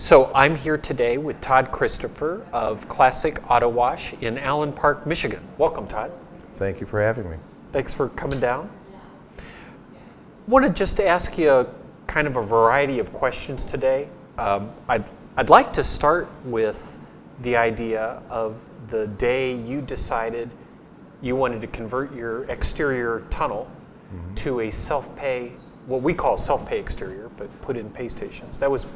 So I'm here today with Todd Christopher of Classic Auto Wash in Allen Park, Michigan. Welcome, Todd. Thank you for having me. Thanks for coming down. Wanted just to ask you kind of a variety of questions today. I'd like to start with the idea of the day you decided you wanted to convert your exterior tunnel to a self-pay, what we call self-pay exterior, but put in pay stations. That was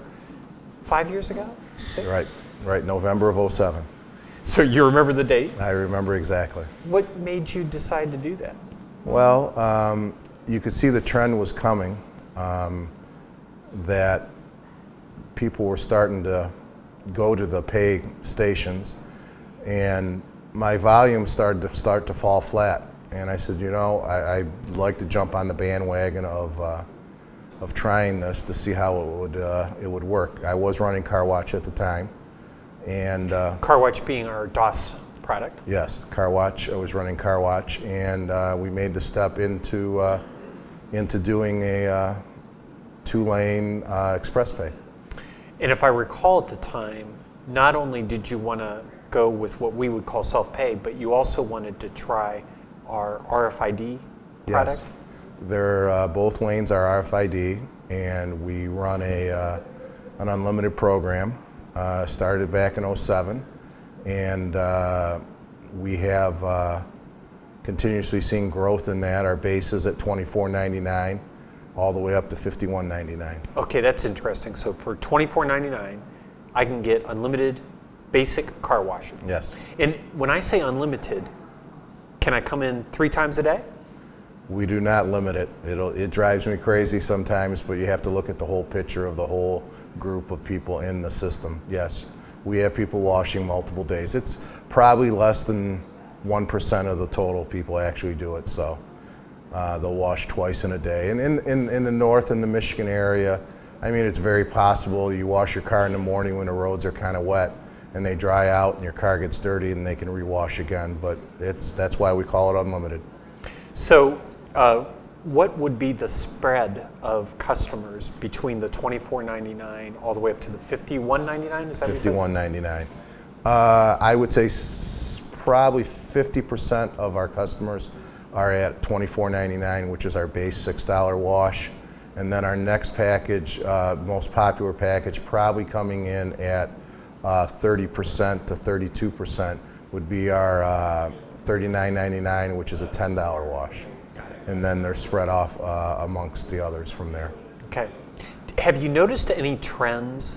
5 years ago? 6? Right, November of '07. So you remember the date? I remember exactly. What made you decide to do that? Well, you could see the trend was coming, that people were starting to go to the pay stations, and my volume started to fall flat. And I said, you know, I'd like to jump on the bandwagon of trying this to see how it would work. I was running Car Watch at the time, and Car Watch being our DOS product. Yes, Car Watch. I was running Car Watch, and we made the step into doing a 2-lane express pay. And if I recall at the time, not only did you want to go with what we would call self-pay, but you also wanted to try our RFID product. Yes. They're, both lanes are RFID, and we run an unlimited program. Started back in '07, and we have continuously seen growth in that. Our base is at $24.99, all the way up to $51.99. Okay, that's interesting. So for $24.99, I can get unlimited basic car washing. Yes. And when I say unlimited, can I come in 3 times a day? We do not limit it. It drives me crazy sometimes, but you have to look at the whole picture of the whole group of people in the system. Yes, we have people washing multiple days. It's probably less than 1% of the total people actually do it, so they'll wash twice in a day. And in the north, in the Michigan area, I mean, it's very possible you wash your car in the morning when the roads are kind of wet, and they dry out and your car gets dirty and they can rewash again, but that's why we call it unlimited. So what would be the spread of customers between the $24.99 all the way up to the $51.99? Is that $51.99. I would say probably 50% of our customers are at $24.99, which is our base $6 wash. And then our next package, most popular package, probably coming in at 30% to 32% would be our $39.99, which is a $10 wash. And then they're spread off amongst the others from there. Okay. Have you noticed any trends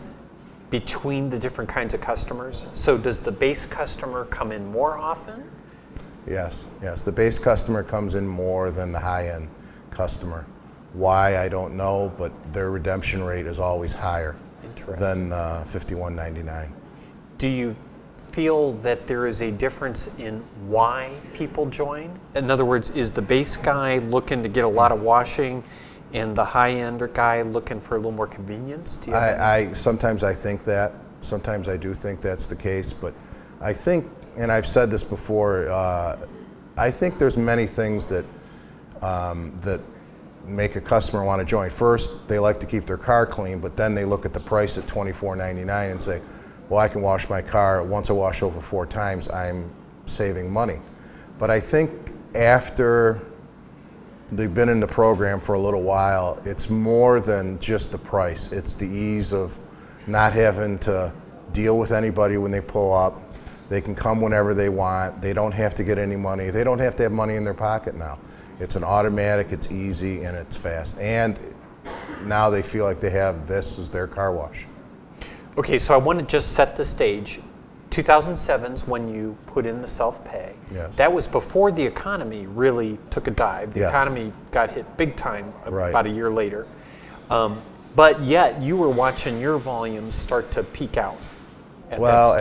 between the different kinds of customers? So does the base customer come in more often? Yes. The base customer comes in more than the high-end customer. Why, I don't know, but their redemption rate is always higher than $51.99. Do you feel that there is a difference in why people join? In other words, is the base guy looking to get a lot of washing and the high-end guy looking for a little more convenience? Do you sometimes I think that. Sometimes I do think that's the case, but I think, and I've said this before, I think there's many things that that make a customer want to join. First, they like to keep their car clean, but then they look at the price at $24.99 and say, well, I can wash my car. Once I wash over 4 times, I'm saving money. But I think after they've been in the program for a little while, it's more than just the price. It's the ease of not having to deal with anybody when they pull up. They can come whenever they want. They don't have to get any money. They don't have to have money in their pocket now. It's an automatic, it's easy, and it's fast. And now they feel like they have this as their car wash. Okay, so I want to just set the stage. 2007's when you put in the self-pay. Yes. That was before the economy really took a dive. The economy got hit big time about a year later. But yet you were watching your volumes start to peak out. Well,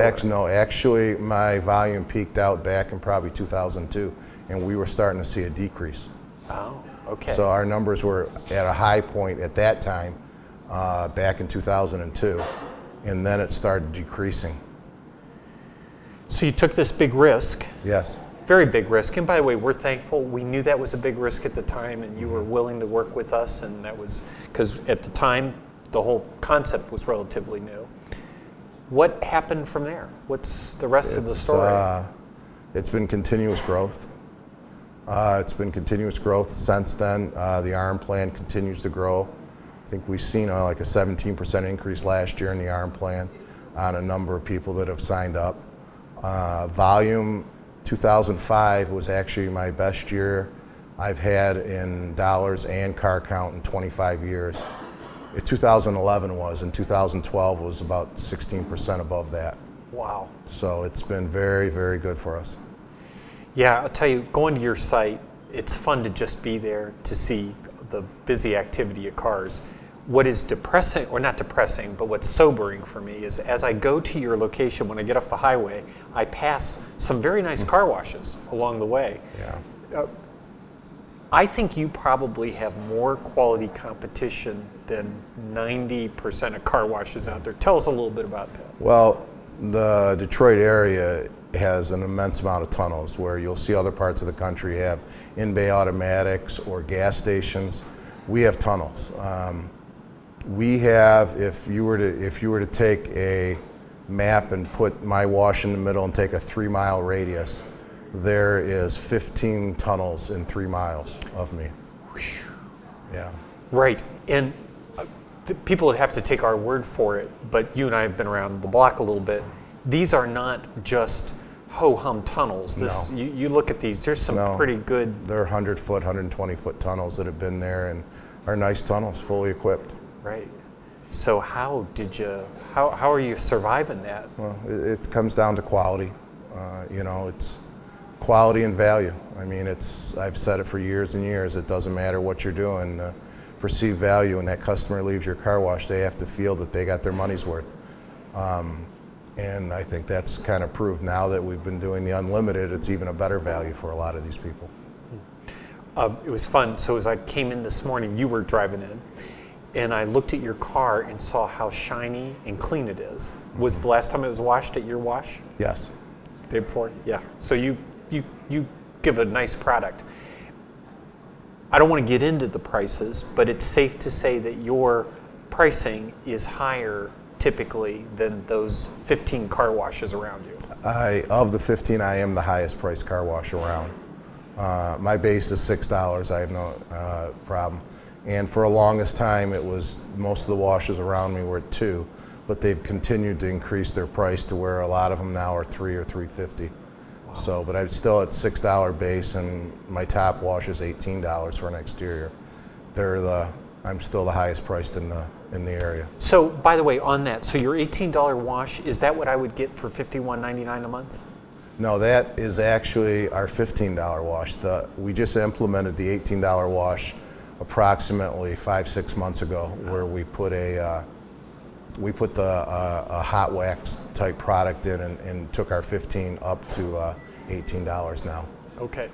actually my volume peaked out back in probably 2002, and we were starting to see a decrease. Oh, okay. So our numbers were at a high point at that time, back in 2002. And then it started decreasing. So you took this big risk. Yes. Very big risk. And by the way, we're thankful. We knew that was a big risk at the time, and you were willing to work with us. And that was because at the time, the whole concept was relatively new. What happened from there? What's the rest of the story? It's been continuous growth. It's been continuous growth since then. The ARM plan continues to grow. I think we've seen like a 17% increase last year in the ARM plan on a number of people that have signed up. Volume 2005 was actually my best year I've had in dollars and car count in 25 years. 2011 was, and 2012 was about 16% above that. Wow. So it's been very, very good for us. Yeah, I'll tell you, going to your site, it's fun to just be there to see the busy activity of cars. What is depressing, or not depressing, but what's sobering for me is as I go to your location, when I get off the highway, I pass some very nice car washes along the way. Yeah. I think you probably have more quality competition than 90% of car washes out there. Tell us a little bit about that. Well, the Detroit area has an immense amount of tunnels where you'll see other parts of the country have in-bay automatics or gas stations. We have tunnels. We have, if you were to take a map and put my wash in the middle and take a 3-mile radius, there is 15 tunnels in 3 miles of me. Yeah. Right, and people would have to take our word for it, but you and I have been around the block a little bit. These are not just ho-hum tunnels. This, no. You look at these, there's some pretty good... They're 100-foot, 120-foot tunnels that have been there and are nice tunnels, fully equipped. Right. So how are you surviving that? Well, it comes down to quality. You know, it's quality and value. I mean, I've said it for years and years. It doesn't matter what you're doing. Perceived value, when that customer leaves your car wash, they have to feel that they got their money's worth. And I think that's kind of proved now that we've been doing the unlimited, it's even a better value for a lot of these people. It was fun. So as I came in this morning, you were driving in, and I looked at your car and saw how shiny and clean it is. Was the last time it was washed at your wash? Yes. Day before? Yeah. So you give a nice product. I don't want to get into the prices, but it's safe to say that your pricing is higher typically than those 15 car washes around you. Of the 15, I am the highest priced car wash around. My base is $6. I have no problem. And for the longest time, it was most of the washes around me were at $2, but they've continued to increase their price to where a lot of them now are $3 or $3.50. Wow. So, but I'm still at $6 base, and my top wash is $18 for an exterior. I'm still the highest priced in the area. So, by the way, on that, so your $18 wash, is that what I would get for $51.99 a month? No, that is actually our $15 wash. We just implemented the $18 wash approximately 5-6 months ago, where we put a hot wax type product in and took our 15 up to $18 now. Okay.